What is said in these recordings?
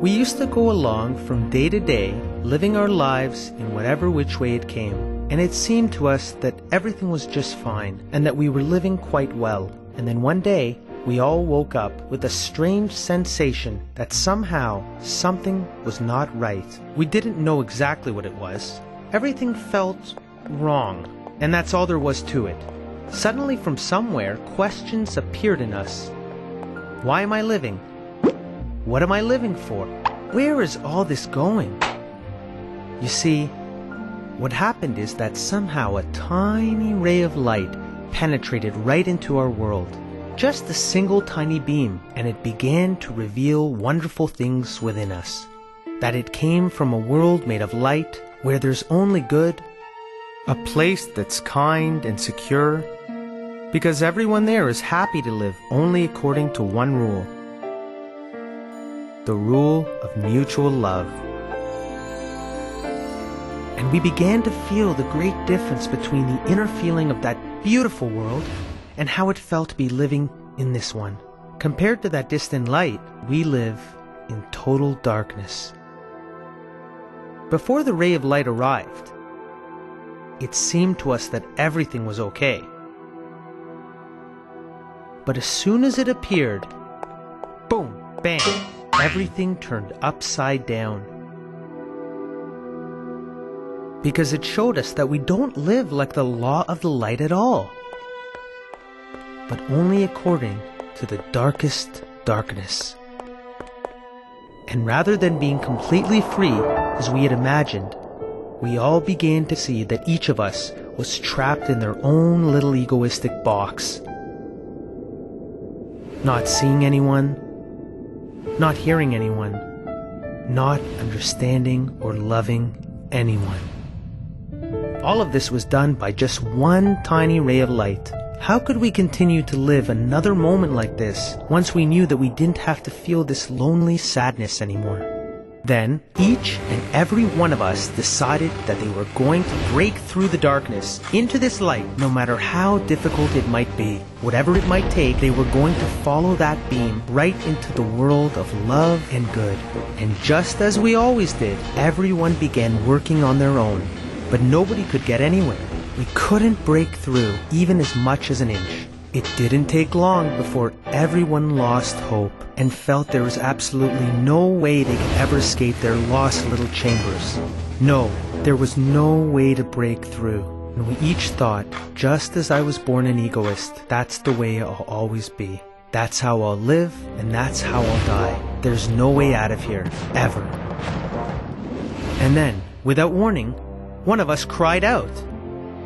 We used to go along from day to day, living our lives in whatever which way it came, and it seemed to us that everything was just fine, and that we were living quite well. And then one day, we all woke up with a strange sensation that somehow something was not right. We didn't know exactly what it was. Everything felt wrong, and that's all there was to it. Suddenly from somewhere, questions appeared in us. Why am I living? What am I living for? Where is all this going? You see, what happened is that somehow a tiny ray of light penetrated right into our world. Just a single tiny beam, and it began to reveal wonderful things within us. That it came from a world made of light, where there's only good, a place that's kind and secure, because everyone there is happy to live only according to one rule. The rule of mutual love. And we began to feel the great difference between the inner feeling of that beautiful world and how it felt to be living in this one. Compared to that distant light, we live in total darkness. Before the ray of light arrived, it seemed to us that everything was okay. But as soon as it appeared, boom, bang, everything turned upside down. Because it showed us that we don't live like the law of the light at all, but only according to the darkest darkness. And rather than being completely free, as we had imagined, we all began to see that each of us was trapped in their own little egoistic box. Not seeing anyone, not hearing anyone, not understanding or loving anyone. All of this was done by just one tiny ray of light. How could we continue to live another moment like this once we knew that we didn't have to feel this lonely sadness anymore? Then, each and every one of us decided that they were going to break through the darkness into this light, no matter how difficult it might be. Whatever it might take, they were going to follow that beam right into the world of love and good. And just as we always did, everyone began working on their own. But nobody could get anywhere. We couldn't break through even as much as an inch. It didn't take long before everyone lost hope and felt there was absolutely no way they could ever escape their lost little chambers. No, there was no way to break through. And we each thought, just as I was born an egoist, that's the way I'll always be. That's how I'll live, and that's how I'll die. There's no way out of here, ever. And then, without warning, one of us cried out,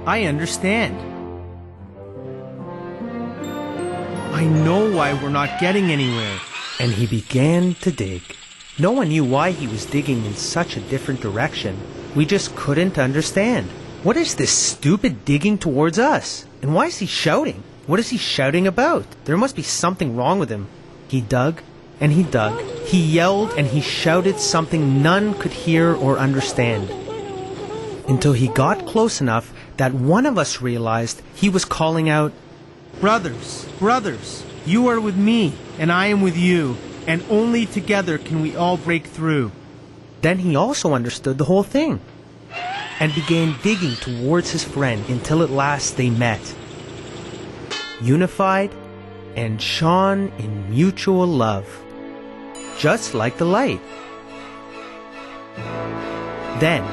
"I understand. I know why we're not getting anywhere." And he began to dig. No one knew why he was digging in such a different direction. We just couldn't understand. What is this stupid digging towards us? And why is he shouting? What is he shouting about? There must be something wrong with him. He dug, and he dug. He yelled, and he shouted something none could hear or understand. Until he got close enough that one of us realized he was calling out, "Brothers, brothers, you are with me, and I am with you, and only together can we all break through." Then he also understood the whole thing, and began digging towards his friend until at last they met, unified and shone in mutual love, just like the light. Then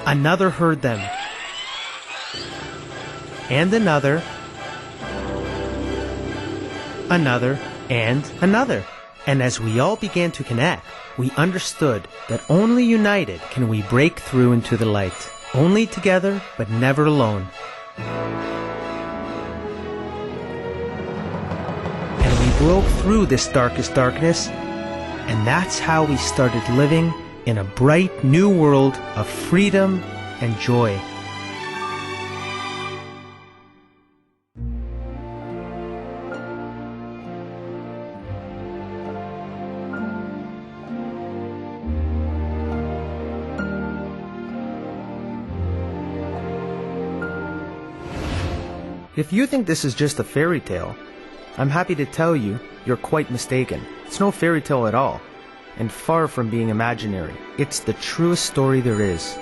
another heard them, and another, and another. And as we all began to connect, we understood that only united can we break through into the light. Only together, but never alone. And we broke through this darkest darkness, and that's how we started living in a bright new world of freedom and joy. If you think this is just a fairy tale, I'm happy to tell you you're quite mistaken. It's no fairy tale at all. and far from being imaginary. It's the truest story there is.